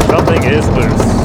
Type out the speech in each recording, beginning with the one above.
Something is loose.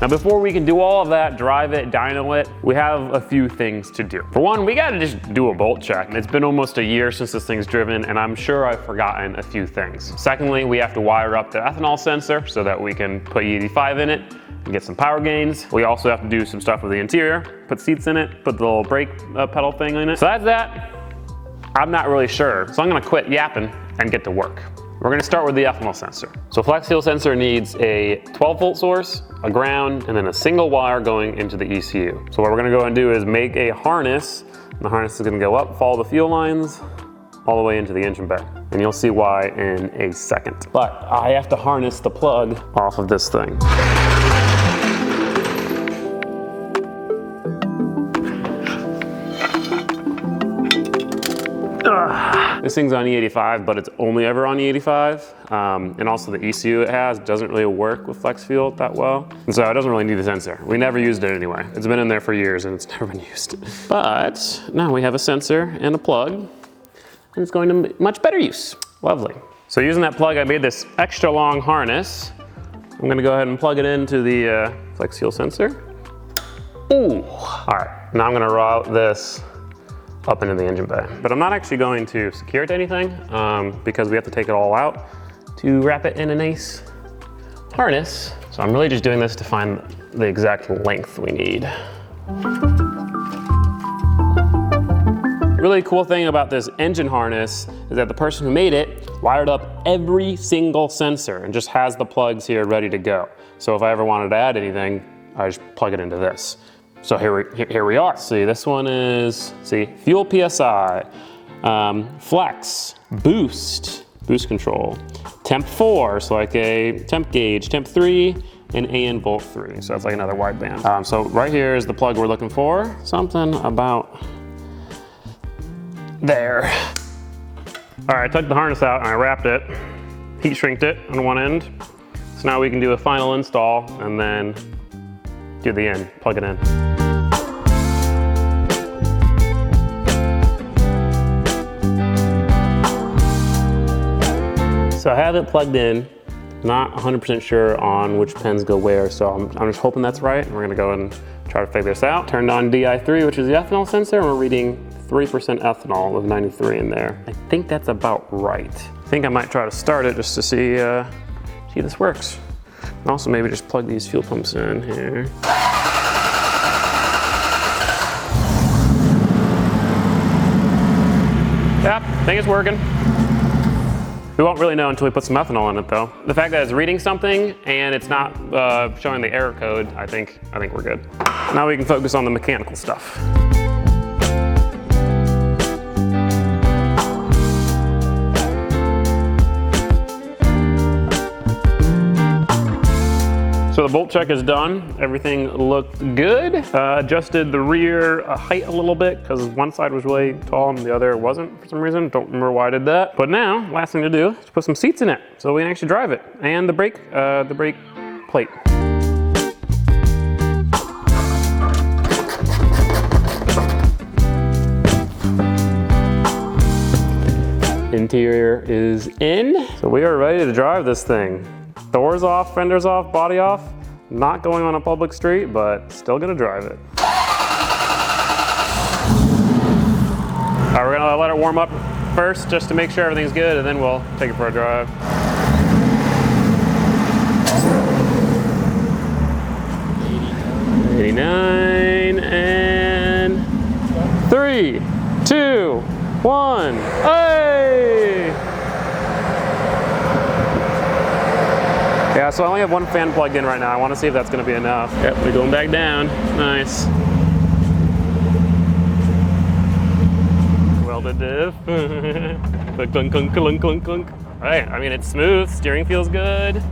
Now before we can do all of that, drive it, dyno it, we have a few things to do. For one, we gotta just do a bolt check. It's been almost a year since this thing's driven and I'm sure I've forgotten a few things. Secondly, we have to wire up the ethanol sensor so that we can put E85 in it and get some power gains. We also have to do some stuff with the interior, put seats in it, put the little brake pedal thing in it. So that's that. I'm not really sure, so I'm gonna quit yapping and get to work. We're gonna start with the ethanol sensor. So flex fuel sensor needs a 12 volt source, a ground, and then a single wire going into the ECU. So what we're gonna go and do is make a harness. And the harness is gonna go up, follow the fuel lines, all the way into the engine bay. And you'll see why in a second. But I have to harness the plug off of this thing. This thing's on E85, but it's only ever on E85. And also the ECU it has doesn't really work with flex fuel that well. And so it doesn't really need a sensor. We never used it anyway. It's been in there for years and it's never been used. But now we have a sensor and a plug and it's going to much better use. Lovely. So using that plug, I made this extra long harness. I'm gonna go ahead and plug it into the flex fuel sensor. Ooh, all right. Now I'm gonna route this up into the engine bay. But I'm not actually going to secure it to anything because we have to take it all out to wrap it in a nice harness. So I'm really just doing this to find the exact length we need. Really cool thing about this engine harness is that the person who made it wired up every single sensor and just has the plugs here ready to go. So if I ever wanted to add anything, I just plug it into this. So here we are. See, this one is, fuel PSI, flex, boost control, temp 4, so like a temp gauge, temp 3, and AN volt 3. So that's like another wideband. So right here is the plug we're looking for. Something about there. All right, I took the harness out and I wrapped it, heat shrinked it on one end. So now we can do a final install and then do the end, plug it in. So I have it plugged in, not 100% sure on which pins go where, so I'm just hoping that's right. We're gonna go and try to figure this out. Turned on DI3, which is the ethanol sensor, and we're reading 3% ethanol with 93 in there. I think that's about right. I think I might try to start it just to see if this works. And also maybe just plug these fuel pumps in here. Yep, I think it's working. We won't really know until we put some ethanol in it though. The fact that it's reading something and it's not showing the error code, I think we're good. Now we can focus on the mechanical stuff. So the bolt check is done. Everything looked good. Adjusted the rear height a little bit because one side was really tall and the other wasn't for some reason. Don't remember why I did that. But now, last thing to do is put some seats in it so we can actually drive it. And the brake plate. Interior is in. So we are ready to drive this thing. Doors off, fenders off, body off. Not going on a public street, but still gonna drive it. All right, we're gonna let it warm up first just to make sure everything's good, and then we'll take it for a drive. '89 and 3, 2, 1. Hey! Yeah, so I only have one fan plugged in right now. I want to see if that's going to be enough. Yep, we're going back down. Nice. Welded diff. Clunk, clunk, clunk, clunk, clunk. All right, I mean, it's smooth. Steering feels good.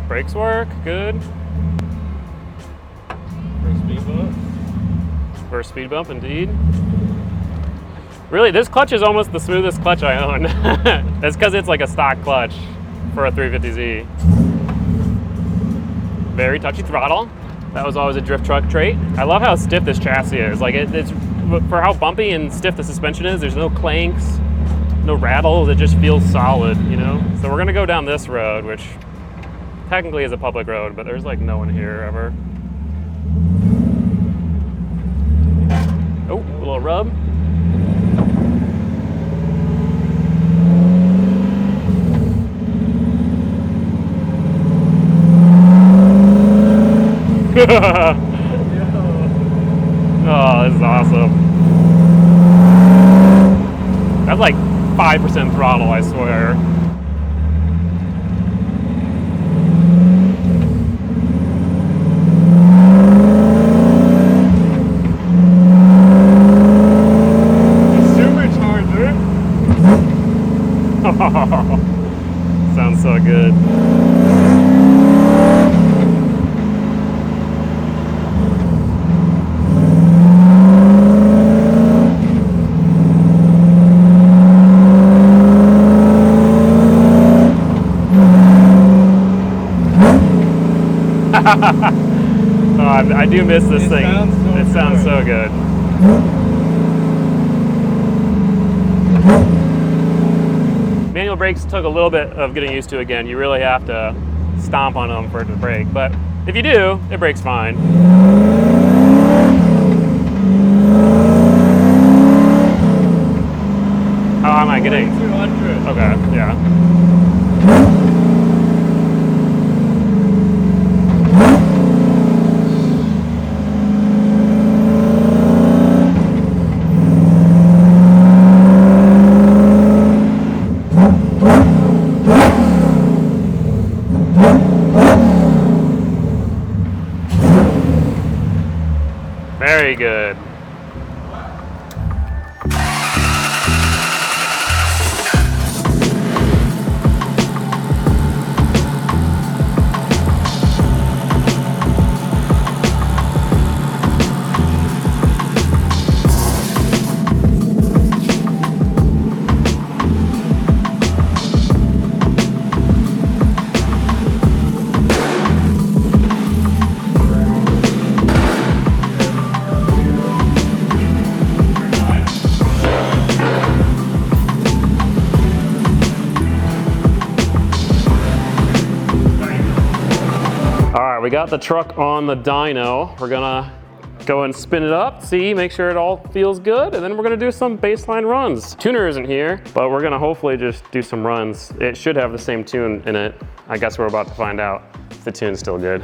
Brakes work, good. First speed bump. First speed bump, indeed. Really, this clutch is almost the smoothest clutch I own. That's because it's like a stock clutch for a 350Z. very touchy throttle. That was always a drift truck trait. I love how stiff this chassis is. Like it's for how bumpy and stiff the suspension is, there's no clanks, no rattles, it just feels solid, you know? So we're gonna go down this road, which technically is a public road, but there's like no one here ever. Oh, a little rub. Oh, this is awesome. That's like 5% throttle, I swear. Supercharged. Sounds so good. Oh, I do miss this thing. It sounds so good. Manual brakes took a little bit of getting used to again. You really have to stomp on them for it to brake. But if you do, it brakes fine. How am I getting? 200. Okay, yeah. Very good. We got the truck on the dyno. We're gonna go and spin it up, see, make sure it all feels good, and then we're gonna do some baseline runs. Tuner isn't here, but we're gonna hopefully just do some runs. It should have the same tune in it. I guess we're about to find out if the tune's still good.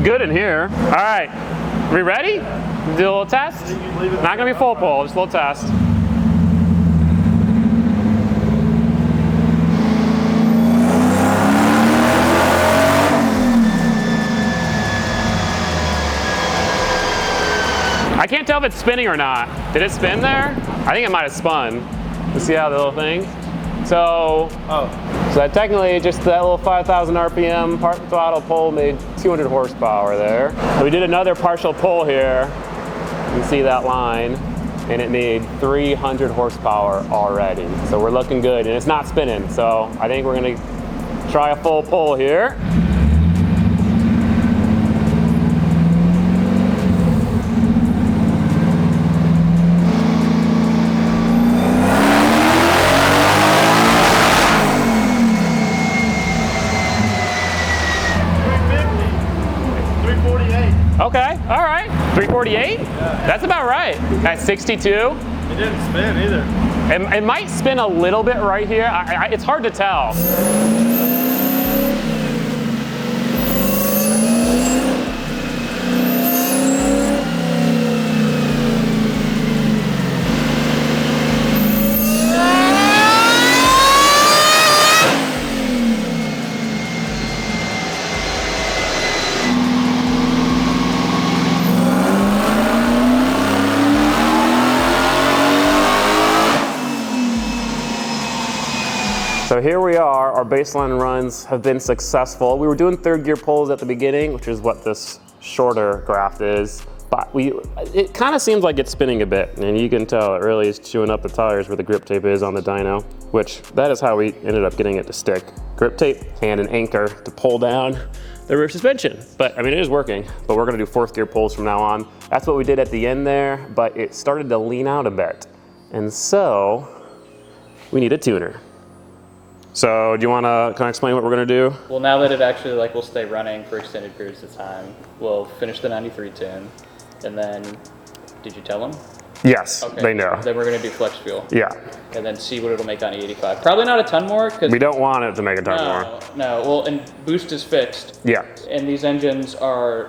Good in here. All right, we ready? Do a little test? Not gonna be full pull, just a little test. I can't tell if it's spinning or not. Did it spin there? I think it might have spun. You see how the little thing? So that technically just that little 5,000 RPM part throttle pull made 200 horsepower there. So we did another partial pull here. You can see that line, and it made 300 horsepower already. So we're looking good, and it's not spinning. So I think we're gonna try a full pull here. Okay, all right. 348? Yeah. That's about right. At 62? It didn't spin either. It might spin a little bit right here. It's hard to tell. So here we are, our baseline runs have been successful. We were doing 3rd gear pulls at the beginning, which is what this shorter graph is, but it kind of seems like it's spinning a bit, and you can tell it really is chewing up the tires where the grip tape is on the dyno, which that is how we ended up getting it to stick. Grip tape and an anchor to pull down the rear suspension. But I mean, it is working, but we're gonna do 4th gear pulls from now on. That's what we did at the end there, but it started to lean out a bit. And so we need a tuner. So do you wanna kind of explain what we're gonna do? Well, now that it actually will stay running for extended periods of time, we'll finish the 93 tune, and then, did you tell them? Yes, Okay. they know. Then we're gonna do flex fuel. Yeah. And then see what it'll make on E85. Probably not a ton more, because We don't want it to make a ton more. No, well, and boost is fixed. Yeah. And these engines are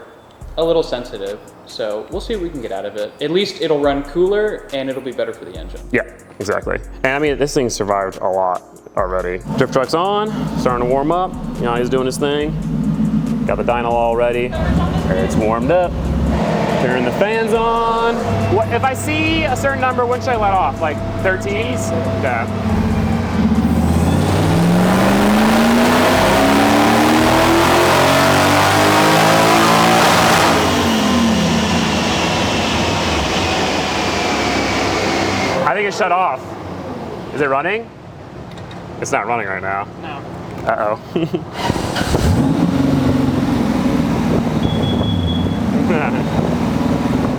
a little sensitive, so we'll see what we can get out of it. At least it'll run cooler, and it'll be better for the engine. Yeah, exactly. And I mean, this thing survived a lot already. Drift truck's on, starting to warm up. You know, he's doing his thing. Got the dyno all ready. It's warmed up. Turn the fans on. What if I see a certain number, when should I let off? Like 13s? Okay. I think it shut off. Is it running? It's not running right now. No. Uh-oh.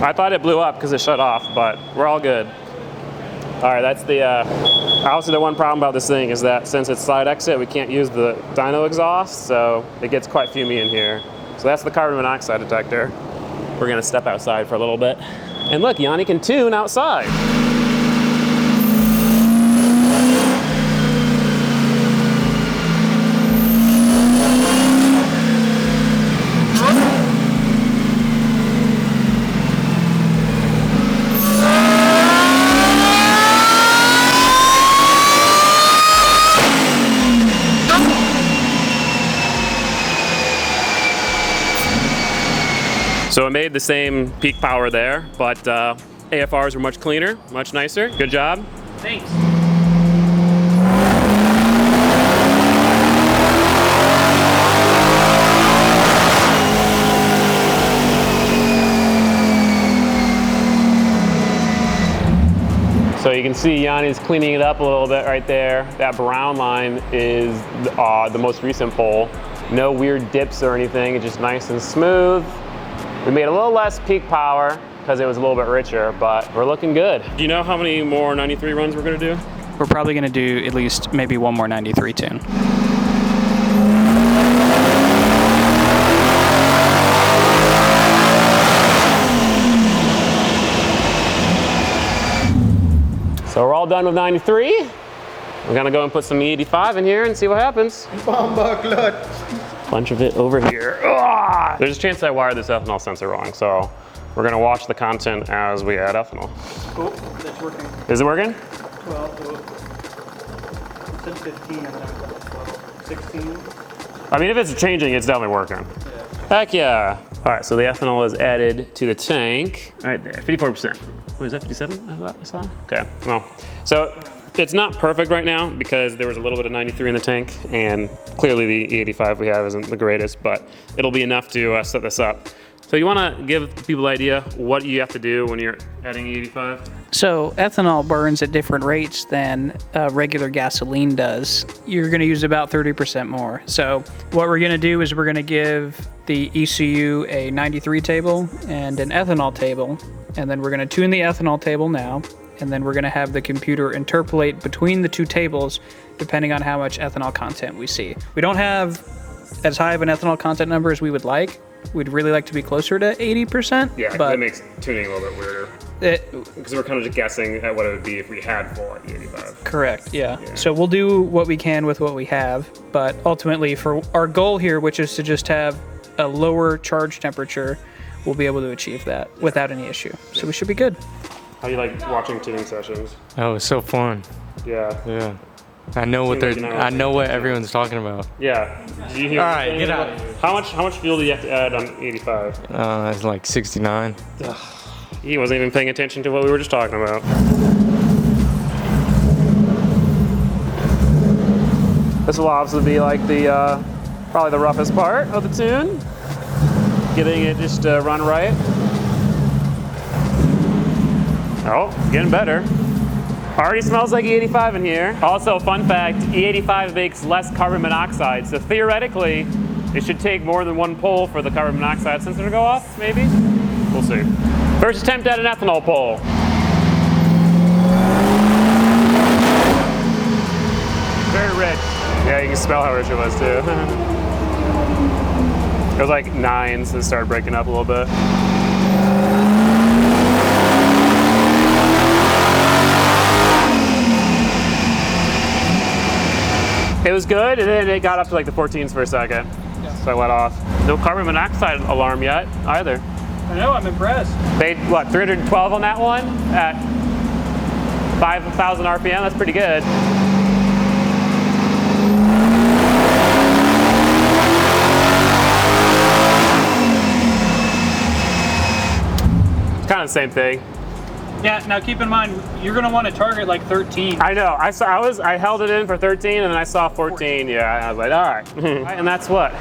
I thought it blew up because it shut off, but we're all good. All right, that's the, obviously the one problem about this thing is that since it's side exit, we can't use the dyno exhaust, so it gets quite fumey in here. So that's the carbon monoxide detector. We're gonna step outside for a little bit. And look, Yanni can tune outside. So it made the same peak power there, but AFRs were much cleaner, much nicer. Good job. Thanks. So you can see Yanni's cleaning it up a little bit right there. That brown line is the most recent pull. No weird dips or anything, it's just nice and smooth. We made a little less peak power because it was a little bit richer, but we're looking good. Do you know how many more 93 runs we're gonna do? We're probably gonna do at least maybe one more 93 tune. So we're all done with 93. We're gonna go and put some E85 in here and see what happens. Bunch of it over here. Ugh! There's a chance I wired this ethanol sensor wrong, so we're gonna watch the content as we add ethanol. Oh, that's working. Is it working? Well, it said 15 and then I got 16. I mean, if it's changing, it's definitely working. Heck yeah. All right, so the ethanol is added to the tank. Right there, 54%. What is that, 57? I saw? Okay, well, so it's not perfect right now because there was a little bit of 93 in the tank, and clearly the E85 we have isn't the greatest, but it'll be enough to set this up. So you wanna give people an idea what you have to do when you're adding E85? So ethanol burns at different rates than regular gasoline does. You're going to use about 30% more. So what we're going to do is we're going to give the ECU a 93 table and an ethanol table, and then we're going to tune the ethanol table now, and then we're going to have the computer interpolate between the two tables depending on how much ethanol content we see. We don't have as high of an ethanol content number as we would like. We'd really like to be closer to 80%. Yeah, but that makes tuning a little bit weirder. Because we're kind of just guessing at what it would be if we had full E85. Correct, yeah. So we'll do what we can with what we have, but ultimately for our goal here, which is to just have a lower charge temperature, we'll be able to achieve that without any issue. So we should be good. How do you like watching tuning sessions? Oh, it's so fun. Yeah. Yeah. I know what Seems like they're. you know I know what everyone's talking about. Yeah. Did you hear All right, get out of here. How much fuel do you have to add on 85? It's like 69. He wasn't even paying attention to what we were just talking about. This will obviously be like the probably the roughest part of the tune. Getting it just to run right. Oh, it's getting better. Already smells like E85 in here. Also, fun fact, E85 makes less carbon monoxide, so theoretically, it should take more than one pull for the carbon monoxide sensor to go off, maybe? We'll see. First attempt at an ethanol pull. Very rich. Yeah, you can smell how rich it was too. It was like 9s and it started breaking up a little bit. It was good, and then it got up to like the 14s for a second. Yeah. So I let off. No carbon monoxide alarm yet, either. I know, I'm impressed. Made, what, 312 on that one at 5,000 RPM? That's pretty good. It's kind of the same thing. Yeah, now keep in mind, you're gonna want to target like 13. I know, I held it in for 13 and then I saw 14, yeah, and I was like, all right. And that's what?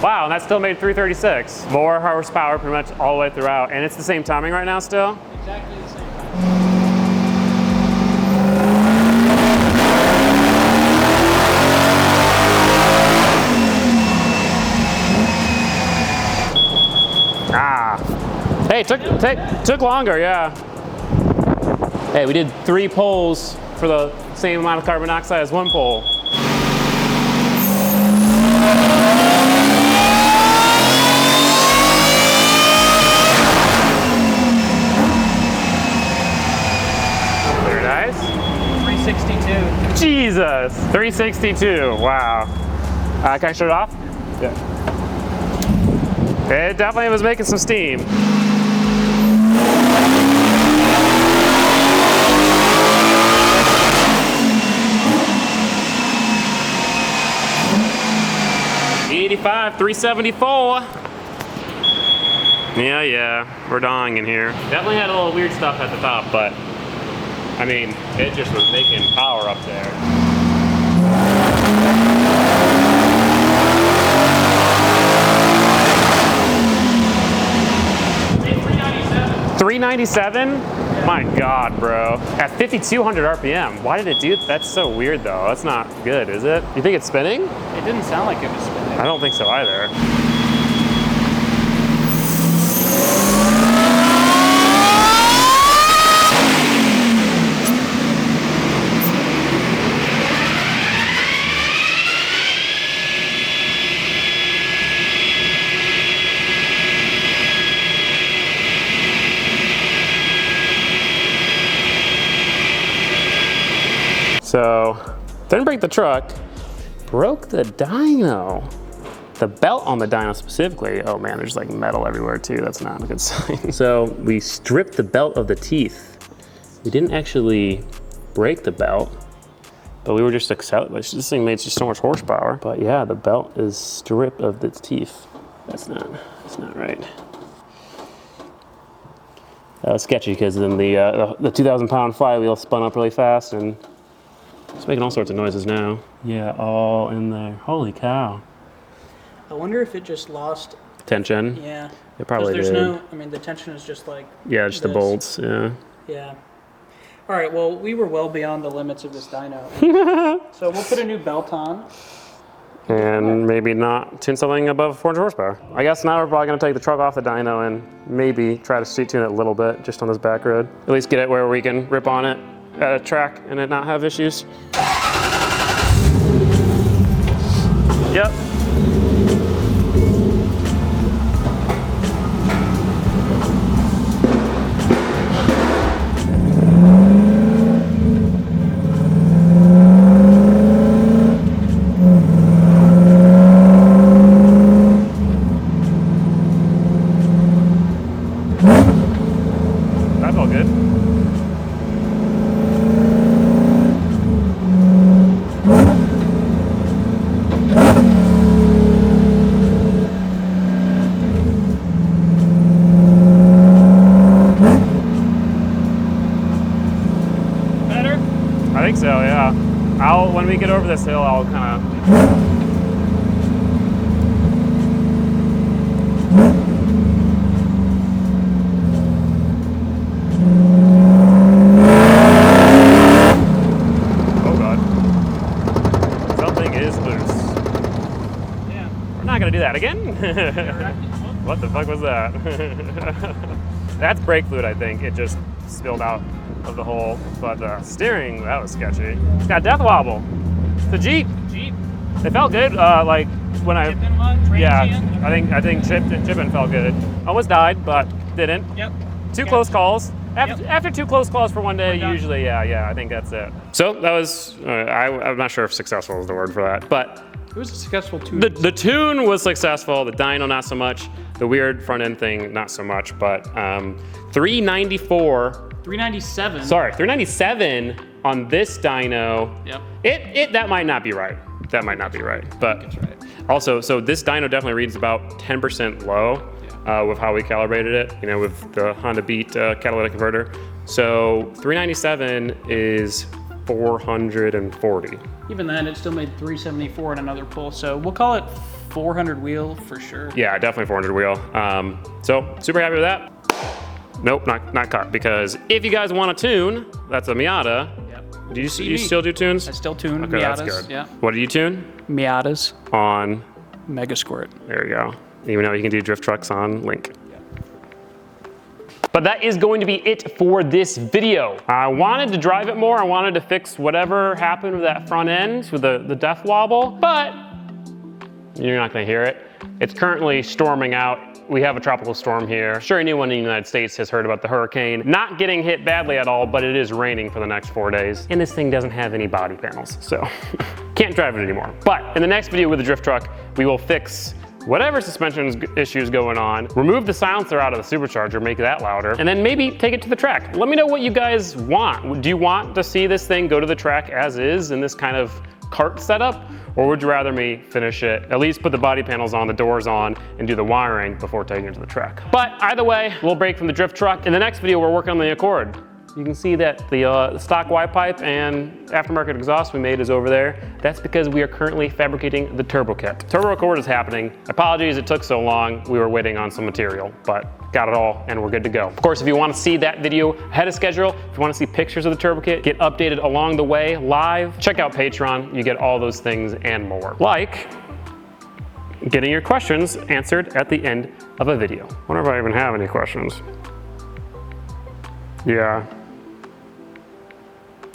Wow, and that still made 336. More horsepower pretty much all the way throughout. And it's the same timing right now still? Exactly the same. Ah. Hey, took longer, yeah. Hey, we did 3 pulls for the same amount of carbon monoxide as 1 pull. Very nice. 362. Jesus, 362, wow. Can I shut it off? Yeah. It definitely was making some steam. E85, 374. Yeah, we're dying in here. Definitely had a little weird stuff at the top, but I mean, it just was making power up there. 397? My God, bro. At 5,200 RPM. Why did it do that? That's so weird though. That's not good, is it? You think it's spinning? It didn't sound like it was spinning. I don't think so either. So, didn't break the truck, broke the dyno. The belt on the dyno specifically, oh man, there's like metal everywhere too. That's not a good sign. So we stripped the belt of the teeth. We didn't actually break the belt, but we were just excited. This thing made just so much horsepower. But yeah, the belt is stripped of its teeth. That's not right. That was sketchy because then the 2,000 pound flywheel spun up really fast and it's making all sorts of noises now. Yeah, all in there. Holy cow. I wonder if it just lost Tension? Yeah. It probably there's did. I mean, the tension is just like Yeah, just the bolts, yeah. Yeah. All right, well, we were well beyond the limits of this dyno. So we'll put a new belt on. And maybe not tune something above 400 horsepower. I guess now we're probably gonna take the truck off the dyno and maybe try to street tune it a little bit just on this back road. At least get it where we can rip on it at a track and it not have issues. Yep. That felt good. When we get over this hill, I'll kind of. Oh God. Something is loose. Yeah. We're not gonna do that again. What the fuck was that? That's brake fluid, I think. It just spilled out of the hole. But the steering, that was sketchy. It's got death wobble. It's a Jeep. Jeep. It felt good. Like when I, Chipping one, yeah, transient. I think chipping felt good. Almost died, but didn't. Yep. Two close calls. Yep. After two close calls for one day, We're done. usually, yeah, I think that's it. So that was, I'm not sure if successful is the word for that, but It was a successful tune. the tune was successful. The dyno not so much. The weird front end thing not so much. But 394. 397. Sorry, 397 on this dyno. Yep. That might not be right. That might not be right. But That's right. also, so this dyno definitely reads about 10% low with how we calibrated it, you know, with the Honda Beat catalytic converter. So 397 is 440. Even then, it still made 374 in another pull. So we'll call it 400 wheel for sure. Yeah, definitely 400 wheel. So super happy with that. Nope, not cut, because if you guys want a tune, that's a Miata. Yep. Do you still do tunes? I still tune Okay, Miatas. that's good. Yeah. What do you tune? Miatas. On, Mega Squirt. there you go. Even though you can do drift trucks on Link. But that is going to be it for this video. I wanted to drive it more. I wanted to fix whatever happened with that front end, with the death wobble, but you're not gonna hear it. It's currently storming out. We have a tropical storm here. I'm sure anyone in the United States has heard about the hurricane. Not getting hit badly at all, but it is raining for the next 4 days. And this thing doesn't have any body panels, so can't drive it anymore. But in the next video with the drift truck, we will fix whatever suspension issues going on, remove the silencer out of the supercharger, make that louder, and then maybe take it to the track. Let me know what you guys want. Do you want to see this thing go to the track as is in this kind of cart setup? Or would you rather me finish it, at least put the body panels on, the doors on, and do the wiring before taking it to the track? But either way, we'll break from the drift truck. In the next video, we're working on the Accord. You can see that the stock Y pipe and aftermarket exhaust we made is over there. That's because we are currently fabricating the turbo kit. Turbo Accord is happening. Apologies it took so long. We were waiting on some material, but got it all and we're good to go. Of course, if you want to see that video ahead of schedule, if you want to see pictures of the turbo kit, get updated along the way live, check out Patreon. You get all those things and more. Like getting your questions answered at the end of a video. I wonder if I even have any questions. Yeah.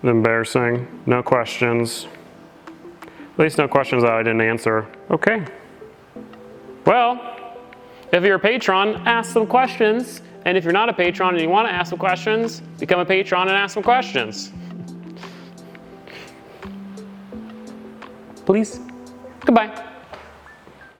Embarrassing. No questions. At least no questions that I didn't answer. Okay. Well, if you're a patron, ask some questions. And if you're not a patron and you want to ask some questions, become a patron and ask some questions. Please. Goodbye.